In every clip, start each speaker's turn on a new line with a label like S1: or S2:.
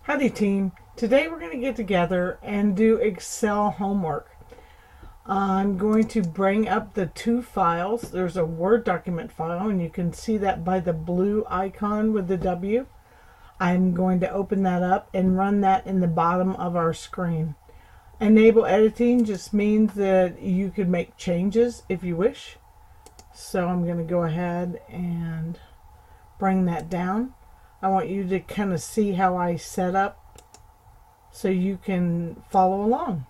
S1: Howdy team. Today we're going to get together and do Excel homework. I'm going to bring up the two files. There's a Word document file and you can see that by the blue icon with the W. I'm going to open that up and run that in the bottom of our screen. Enable editing just means that you can make changes if you wish. So I'm going to go ahead and bring that down. I want you to kind of see how I set up so you can follow along.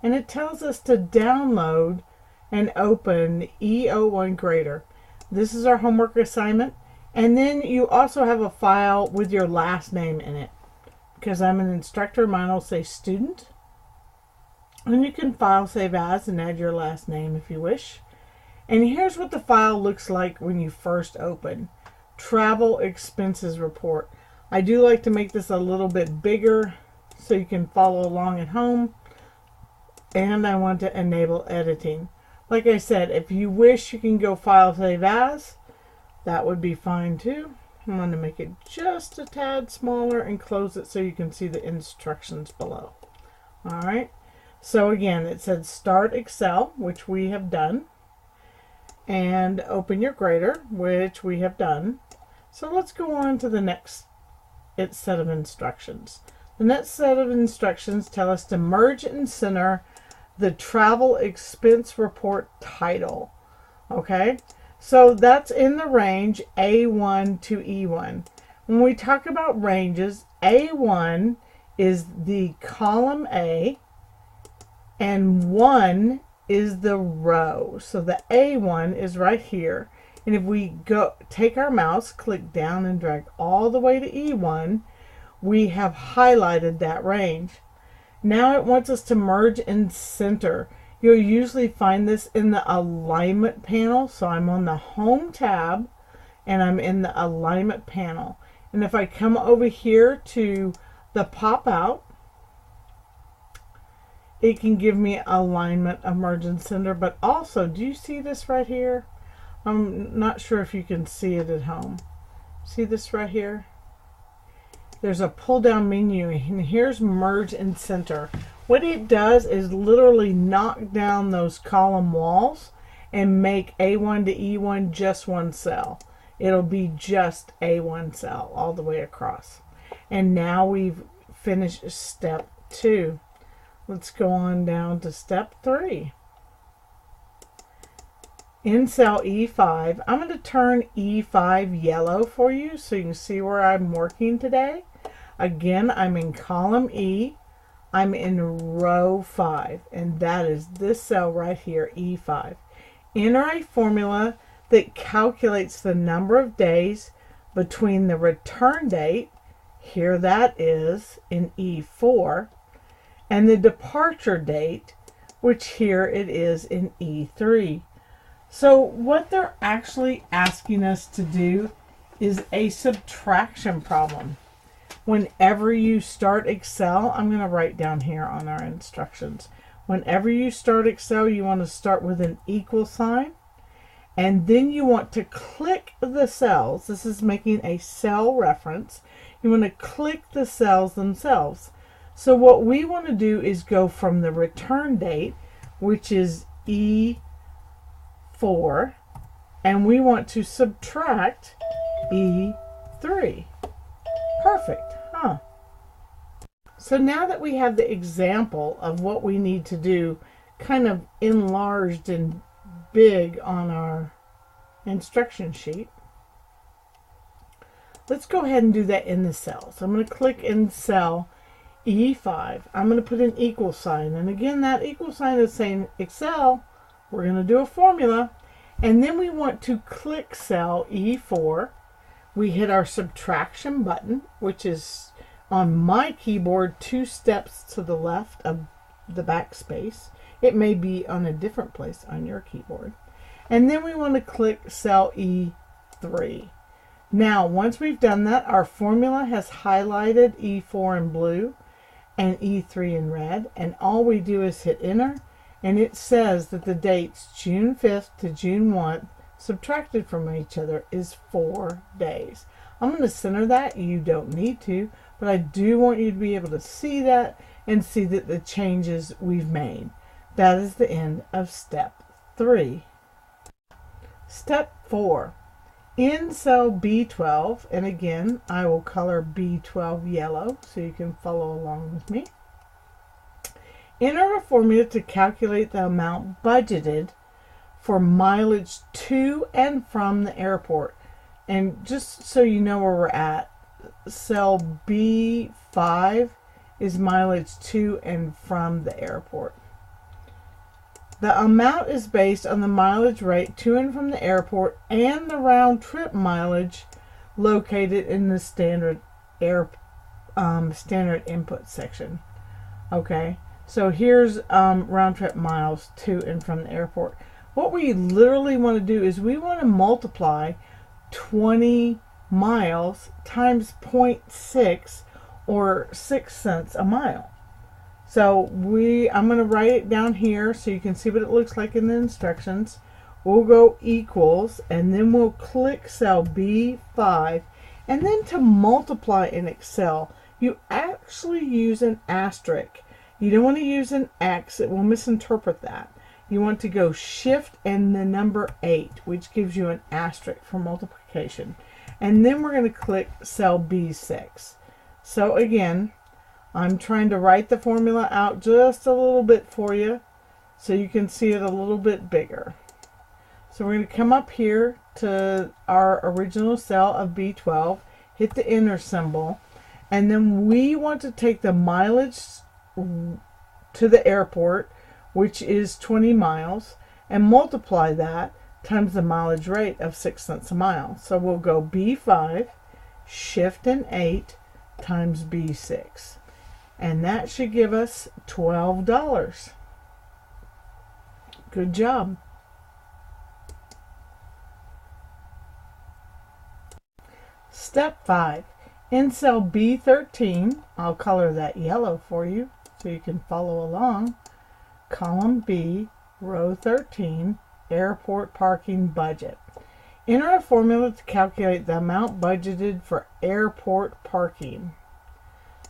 S1: And it tells us to download and open E01 Grader. This is our homework assignment. And then you also have a file with your last name in it. Because I'm an instructor, mine will say student. And you can file save as and add your last name if you wish. And here's what the file looks like when you first open. Travel expenses report. I do like to make this a little bit bigger so you can follow along at home. And I want to enable editing. Like I said, if you wish, you can go file save as. That would be fine too. I'm going to make it just a tad smaller and close it so you can see the instructions below. Alright. So again, it said start Excel, which we have done, and open your grader, which we have done. So let's go on to the next set of instructions. The next set of instructions tell us to merge and center the travel expense report title. Okay, so that's in the range A1 to E1. When we talk about ranges, A1 is the column A, and 1 is the row. So the A1 is right here. And if we take our mouse, click down and drag all the way to E1, we have highlighted that range. Now it wants us to merge and center. You'll usually find this in the alignment panel. So I'm on the home tab and I'm in the alignment panel. And if I come over here to the pop out, it can give me alignment of merge and center, but also, do you see this right here? I'm not sure if you can see it at home. See this right here? There's a pull down menu and here's merge and center. What it does is literally knock down those column walls and make A1 to E1 just one cell. It'll be just A1 cell all the way across. And now we've finished step 2. Let's go on down to step 3. In cell E5, I'm going to turn E5 yellow for you so you can see where I'm working today. Again, I'm in column E. I'm in row 5, and that is this cell right here, E5. Enter a formula that calculates the number of days between the return date, here that is in E4, and the departure date, which here it is in E3. So what they're actually asking us to do is a subtraction problem. Whenever you start Excel, I'm going to write down here on our instructions. Whenever you start Excel, you want to start with an equal sign, and then you want to click the cells. This is making a cell reference. You want to click the cells themselves. So what we want to do is go from the return date, which is E4, and we want to subtract E3. Perfect, huh? So now that we have the example of what we need to do kind of enlarged and big on our instruction sheet, let's go ahead and do that in the cells. I'm going to click in cell E5. I'm going to put an equal sign, and again that equal sign is saying Excel, we're going to do a formula, and then we want to click cell E4. We hit our subtraction button, which is on my keyboard 2 steps to the left of the backspace. It may be on a different place on your keyboard. And then we want to click cell E3. Now once we've done that, our formula has highlighted E4 in blue and E3 in red, and all we do is hit enter, and it says that the dates June 5th to June 1st subtracted from each other is 4 days. I'm going to center that. You don't need to, but I do want you to be able to see that and see that the changes we've made. That is the end of step 3. Step 4. In cell B12, and again, I will color B12 yellow so you can follow along with me. Enter a formula to calculate the amount budgeted for mileage to and from the airport. And just so you know where we're at, cell B5 is mileage to and from the airport. The amount is based on the mileage rate to and from the airport and the round trip mileage located in the standard input section. Okay, so here's round trip miles to and from the airport. What we literally want to do is we want to multiply 20 miles times 0.6 or 6 cents a mile. So I'm going to write it down here so you can see what it looks like in the instructions. We'll go equals, and then we'll click cell B5, and then to multiply in Excel, you actually use an asterisk. You don't want to use an X, it will misinterpret that. You want to go shift and the number 8, which gives you an asterisk for multiplication. And then we're going to click cell B6. So again, I'm trying to write the formula out just a little bit for you so you can see it a little bit bigger. So we're going to come up here to our original cell of B12, hit the enter symbol, and then we want to take the mileage to the airport, which is 20 miles, and multiply that times the mileage rate of 6 cents a mile. So we'll go B5, shift and 8 times B6. And that should give us $12. Good job. Step 5. In cell B13, I'll color that yellow for you so you can follow along. Column B, row 13, airport parking budget. Enter a formula to calculate the amount budgeted for airport parking.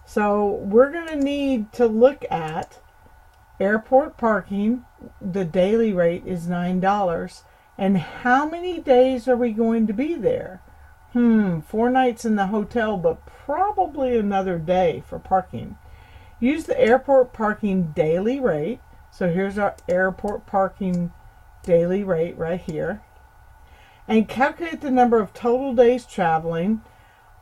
S1: So we're going to need to look at airport parking. The daily rate is $9. And how many days are we going to be there? 4 nights in the hotel, but probably another day for parking. Use the airport parking daily rate. So here's our airport parking daily rate right here. And calculate the number of total days traveling.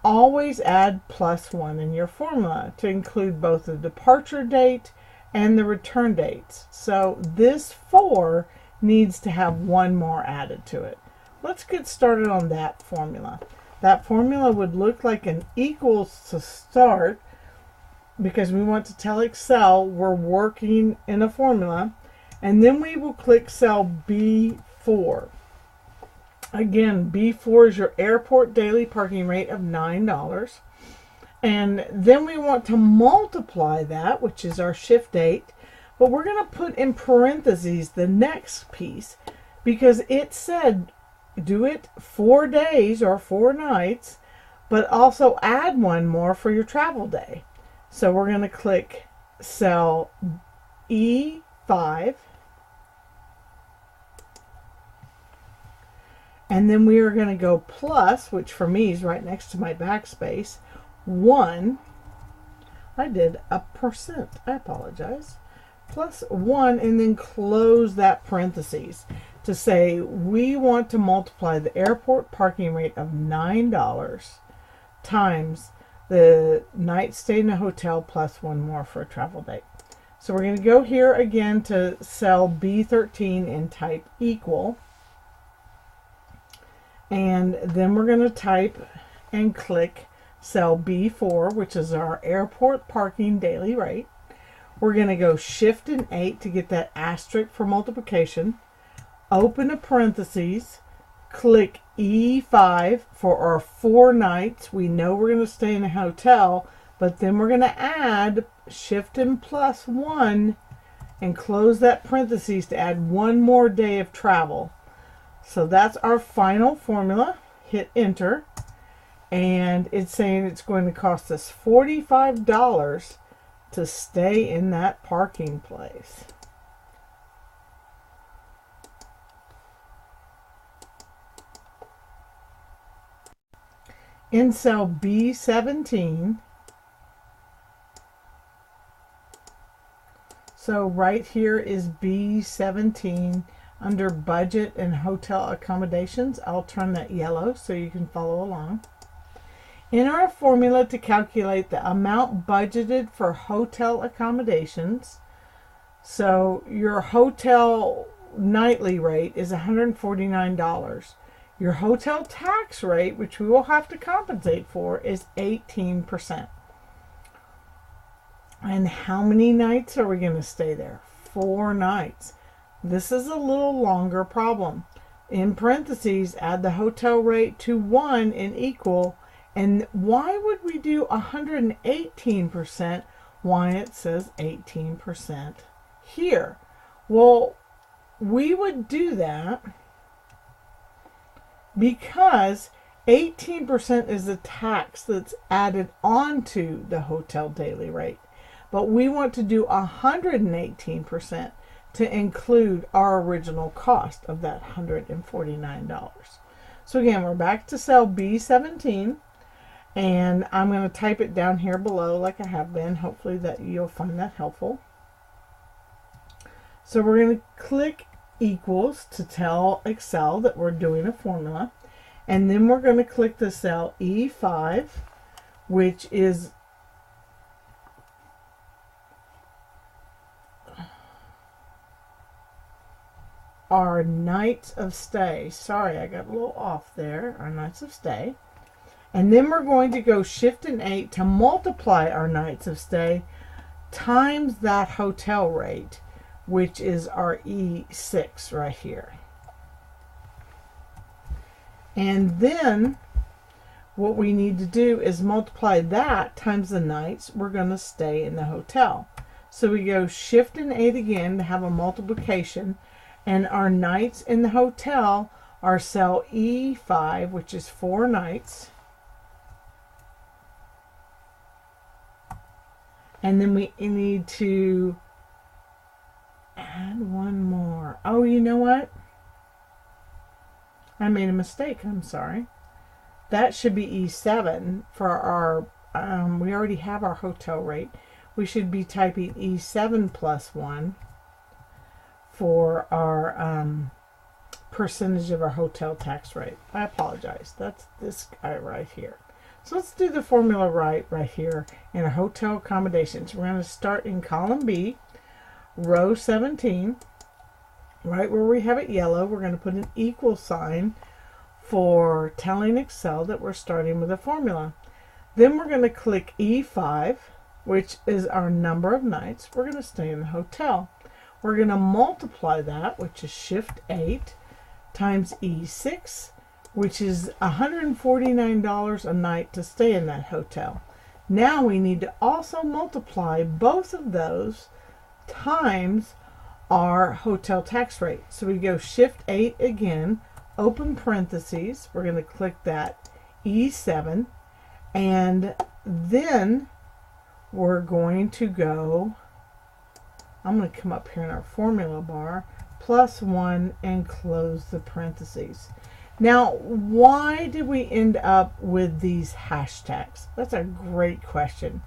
S1: Always add +1 in your formula to include both the departure date and the return dates. So this 4 needs to have 1 more added to it. Let's get started on that formula. That formula would look like an equals to start, because we want to tell Excel we're working in a formula, and then we will click cell B4. Again, B4 is your airport daily parking rate of $9. And then we want to multiply that, which is our shift date, but we're going to put in parentheses the next piece, because it said do it 4 days or 4 nights, but also add 1 more for your travel day. So we're going to click cell E5, and then we are going to go plus, which for me is right next to my backspace, 1. I did a %, I apologize. Plus 1, and then close that parentheses to say we want to multiply the airport parking rate of $9 times the night stay in a hotel plus 1 more for a travel date. So we're going to go here again to cell B13 and type equal. And then we're going to type and click cell B4, which is our airport parking daily rate. We're going to go shift and 8 to get that asterisk for multiplication. Open a parentheses, click E5 for our 4 nights. We know we're going to stay in a hotel, but then we're going to add shift and plus 1 and close that parentheses to add 1 more day of travel. So that's our final formula. Hit enter. And it's saying it's going to cost us $45 to stay in that parking place. In cell B17, so right here is B17 under budget and hotel accommodations. I'll turn that yellow so you can follow along. Enter a formula to calculate the amount budgeted for hotel accommodations. So your hotel nightly rate is $149. Your hotel tax rate, which we will have to compensate for, is 18%. And how many nights are we going to stay there? 4 nights. This is a little longer problem. In parentheses, add the hotel rate to 1 and equal. And why would we do 118%? Why it says 18% here? Well, we would do that because 18% is the tax that's added onto the hotel daily rate. But we want to do 118% to include our original cost of that $149. So again, we're back to cell B17. And I'm going to type it down here below like I have been. Hopefully that you'll find that helpful. So we're going to click equals to tell Excel that we're doing a formula. And then we're going to click the cell E5, which is our nights of stay. Sorry, I got a little off there. Our nights of stay. And then we're going to go Shift and 8 to multiply our nights of stay times that hotel rate, which is our E6 right here. And then what we need to do is multiply that times the nights we're going to stay in the hotel. So we go Shift and 8 again to have a multiplication, and our nights in the hotel are cell E5, which is 4 nights. And then we need to add one more. Oh, you know what? I made a mistake. I'm sorry. That should be E7 for our, we already have our hotel rate. We should be typing E7 plus 1 for our percentage of our hotel tax rate. I apologize. That's this guy right here. So let's do the formula right here in our hotel accommodations. We're going to start in column B, row 17. Right where we have it yellow, we're going to put an equal sign for telling Excel that we're starting with a formula. Then we're going to click E5, which is our number of nights we're going to stay in the hotel. We're going to multiply that, which is Shift 8, times E6, which is $149 a night to stay in that hotel. Now we need to also multiply both of those times our hotel tax rate. So we go Shift 8 again, open parentheses, we're going to click that E7, and then we're going to go, I'm going to come up here in our formula bar, +1 and close the parentheses. Now, why did we end up with these hashtags? That's a great question.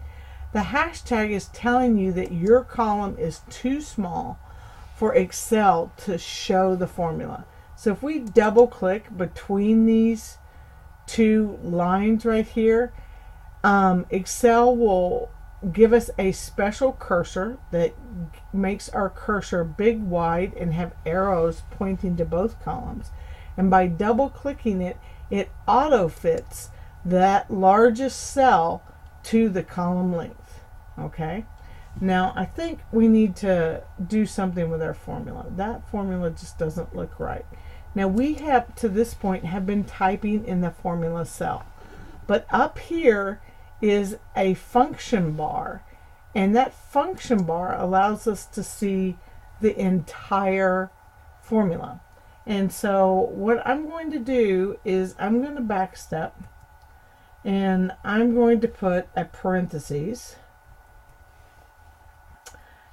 S1: The hashtag is telling you that your column is too small for Excel to show the formula. So if we double click between these two lines right here, Excel will give us a special cursor that makes our cursor big, wide, and have arrows pointing to both columns. And by double clicking it, it auto fits that largest cell to the column length. Okay, now I think we need to do something with our formula. That formula just doesn't look right. Now we have to this point have been typing in the formula cell, but up here is a function bar, and that function bar allows us to see the entire formula. And so what I'm going to do is I'm going to backstep, and I'm going to put a parentheses,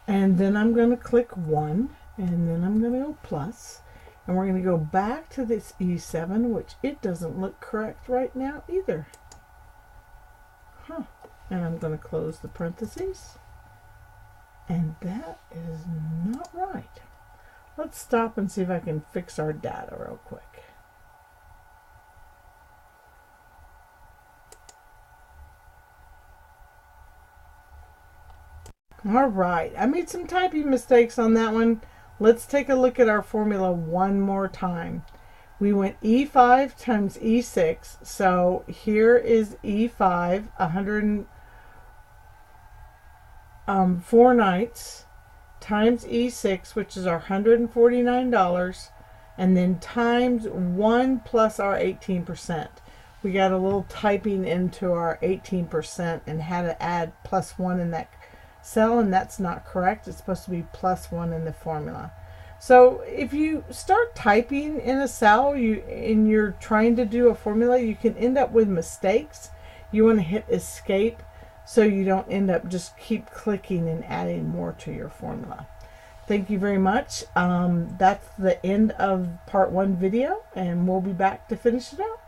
S1: and then I'm going to click 1, and then I'm going to go plus, and we're going to go back to this E7, which it doesn't look correct right now either. And I'm going to close the parentheses, and that is not right. Let's stop and see if I can fix our data real quick. All right, I made some typing mistakes on that one. Let's take a look at our formula one more time. We went E5 times E6, so here is E5, 104 nights, times E6, which is our $149, and then times 1 plus our 18%. We got a little typing into our 18% and had to add +1 in that cell, and that's not correct. It's supposed to be +1 in the formula. So if you start typing in a cell and you're trying to do a formula, you can end up with mistakes. You want to hit escape so you don't end up just keep clicking and adding more to your formula. Thank you very much. That's the end of part 1 video, and we'll be back to finish it out.